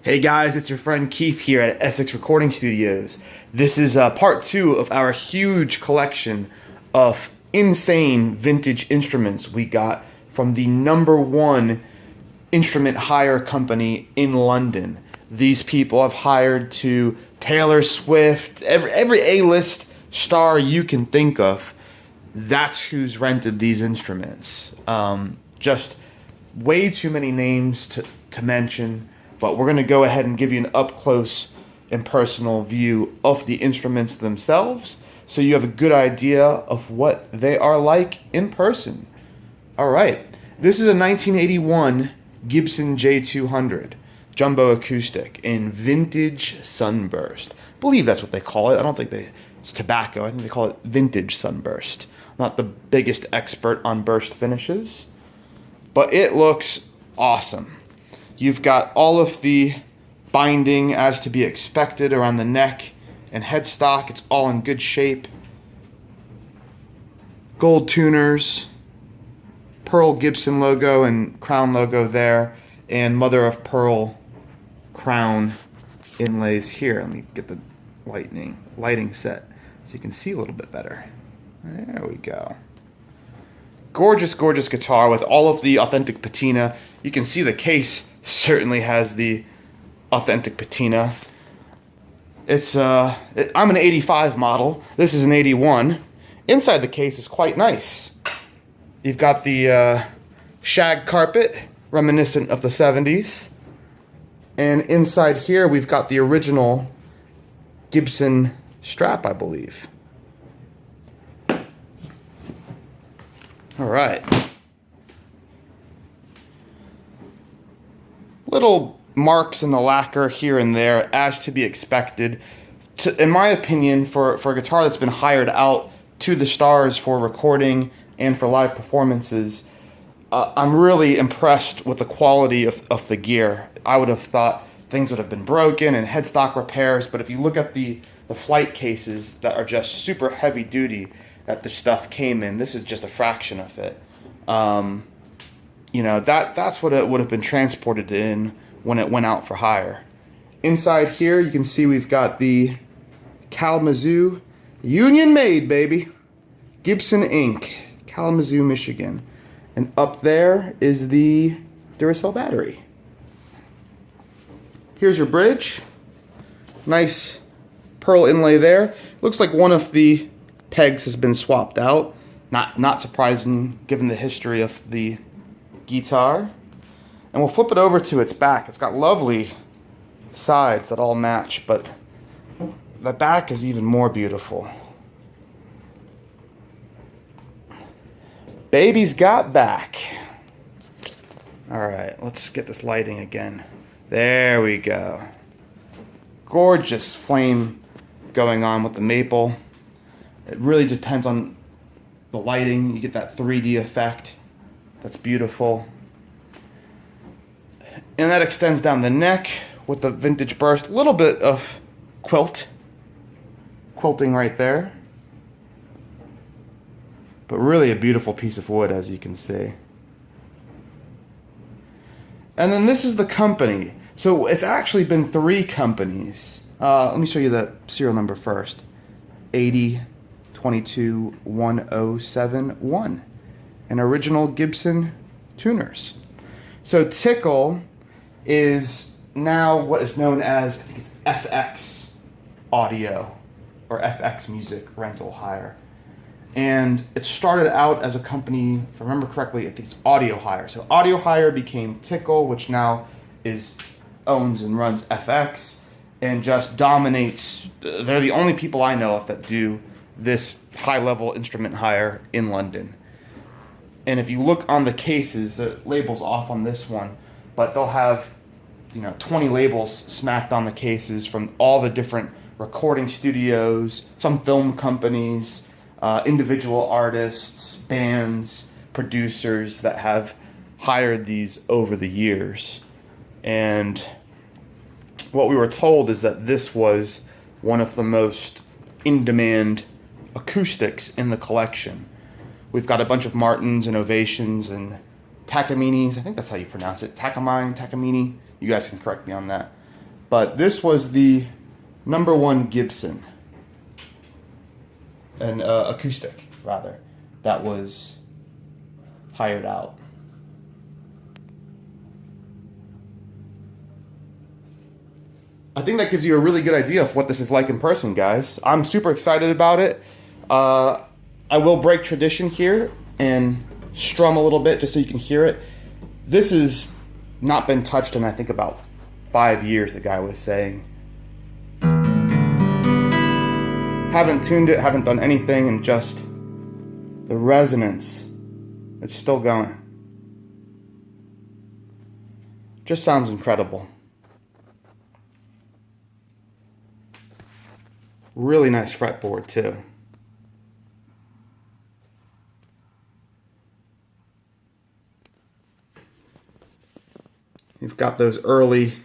Hey guys, it's your friend Keith here at Essex Recording Studios. This is part 2 of our huge collection of insane vintage instruments we got from the #1 instrument hire company in London. These people have hired to Taylor Swift, every A-list star you can think of. That's who's rented these instruments. Just way too many names to mention. But we're going to go ahead and give you an up-close and personal view of the instruments themselves so you have a good idea of what they are like in person. All right. This is a 1981 Gibson J-200 Jumbo Acoustic in vintage sunburst. I believe that's what they call it. I don't think it's tobacco. I think they call it vintage sunburst. I'm not the biggest expert on burst finishes, but it looks awesome. You've got all of the binding as to be expected around the neck and headstock. It's all in good shape. Gold tuners, pearl Gibson logo and crown logo there, and mother of pearl crown inlays here. Let me get the lighting set so you can see a little bit better. There we go. Gorgeous, gorgeous guitar with all of the authentic patina. You can see the case certainly has the authentic patina. I'm an 85 model. This is an 81. Inside the case is quite nice. You've got the shag carpet, reminiscent of the 70s. And inside here, we've got the original Gibson strap, I believe. All right. Little marks in the lacquer here and there, as to be expected. In my opinion, for a guitar that's been hired out to the stars for recording and for live performances, I'm really impressed with the quality of the gear. I would have thought things would have been broken and headstock repairs, but if you look at the flight cases that are just super heavy duty that the stuff came in, this is just a fraction of it. That's what it would have been transported in when it went out for hire. Inside here, you can see we've got the Kalamazoo, Union made, baby. Gibson Inc., Kalamazoo, Michigan. And up there is the Duracell battery. Here's your bridge. Nice pearl inlay there. Looks like one of the pegs has been swapped out. Not surprising given the history of the guitar. And we'll flip it over to its back. It's got lovely sides that all match, but the back is even more beautiful. Baby's got back. All right, let's get this lighting again. There we go. Gorgeous flame going on with the maple. It really depends on the lighting. You get that 3D effect. That's beautiful. And that extends down the neck with the vintage burst. A little bit of quilting right there. But really a beautiful piece of wood, as you can see. And then this is the company. So it's actually been 3 companies. Let me show you the serial number first. 80-22-1071. An original Gibson tuners. So Tickle is now what is known as, I think it's FX Audio or FX Music Rental Hire. And it started out as a company, if I remember correctly, I think it's Audio Hire. So Audio Hire became Tickle, which now owns and runs FX and just dominates. They're the only people I know of that do this high-level instrument hire in London. And if you look on the cases, the label's off on this one, but they'll have 20 labels smacked on the cases from all the different recording studios, some film companies, individual artists, bands, producers that have hired these over the years. And what we were told is that this was one of the most in-demand acoustics in the collection. We've got a bunch of Martins and Ovations and Takaminis. I think that's how you pronounce it. Takamine, Takamini. You guys can correct me on that. But this was the #1 Gibson, an acoustic rather, that was hired out. I think that gives you a really good idea of what this is like in person, guys. I'm super excited about it. I will break tradition here and strum a little bit just so you can hear it. This has not been touched in, I think, about 5 years, the guy was saying. Haven't tuned it, haven't done anything, and just the resonance, it's still going. Just sounds incredible. Really nice fretboard too. You've got those early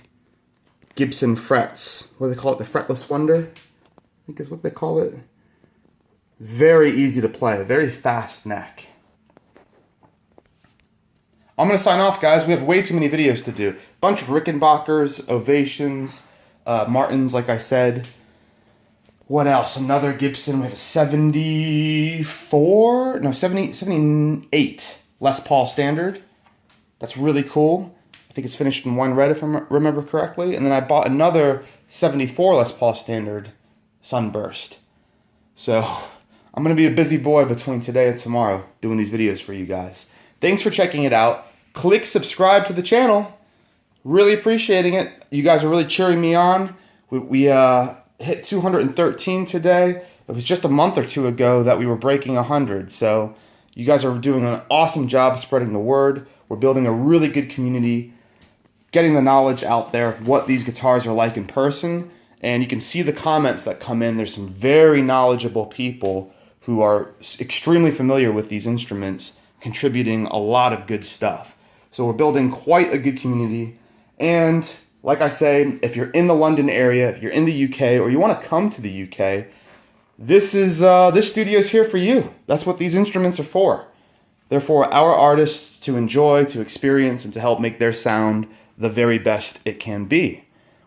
Gibson frets. What do they call it? The fretless wonder, I think is what they call it. Very easy to play, very fast neck. I'm going to sign off, guys. We have way too many videos to do. Bunch of Rickenbackers, Ovations, Martins, like I said. What else? Another Gibson. We have a 78 Les Paul Standard. That's really cool. I think it's finished in wine red if I remember correctly. And then I bought another 74 Les Paul Standard Sunburst. So I'm going to be a busy boy between today and tomorrow doing these videos for you guys. Thanks for checking it out. Click subscribe to the channel. Really appreciating it. You guys are really cheering me on. We hit 213 today. It was just a month or two ago that we were breaking 100. So you guys are doing an awesome job spreading the word. We're building a really good community, getting the knowledge out there of what these guitars are like in person. And you can see the comments that come in. There's some very knowledgeable people who are extremely familiar with these instruments, contributing a lot of good stuff. So we're building quite a good community. And like I say, if you're in the London area, if you're in the UK, or you want to come to the UK, this studio is here for you. That's what these instruments are for. They're for our artists to enjoy, to experience, and to help make their sound the very best it can be.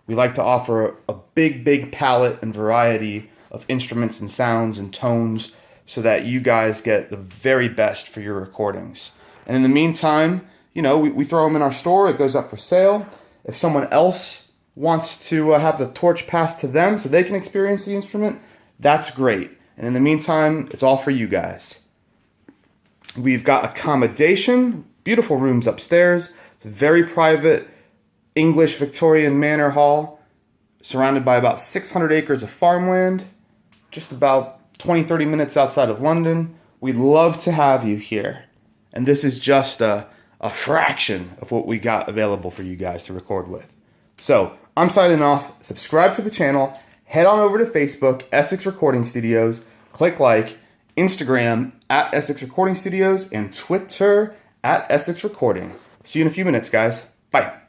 We like to offer a big palette and variety of instruments and sounds and tones so that you guys get the very best for your recordings. And in the meantime, you know, we throw them in our store. It goes up for sale. If someone else wants to have the torch passed to them so they can experience the instrument, that's great. And in the meantime, it's all for you guys. We've got accommodation, beautiful rooms upstairs. It's a very private English Victorian manor hall, surrounded by about 600 acres of farmland, just about 20-30 minutes outside of London. We'd love to have you here. And this is just a fraction of what we got available for you guys to record with. So I'm signing off. Subscribe to the channel. Head on over to Facebook, Essex Recording Studios. Click like. Instagram @Essex Recording Studios and Twitter @Essex Recording. See you in a few minutes, guys. Bye.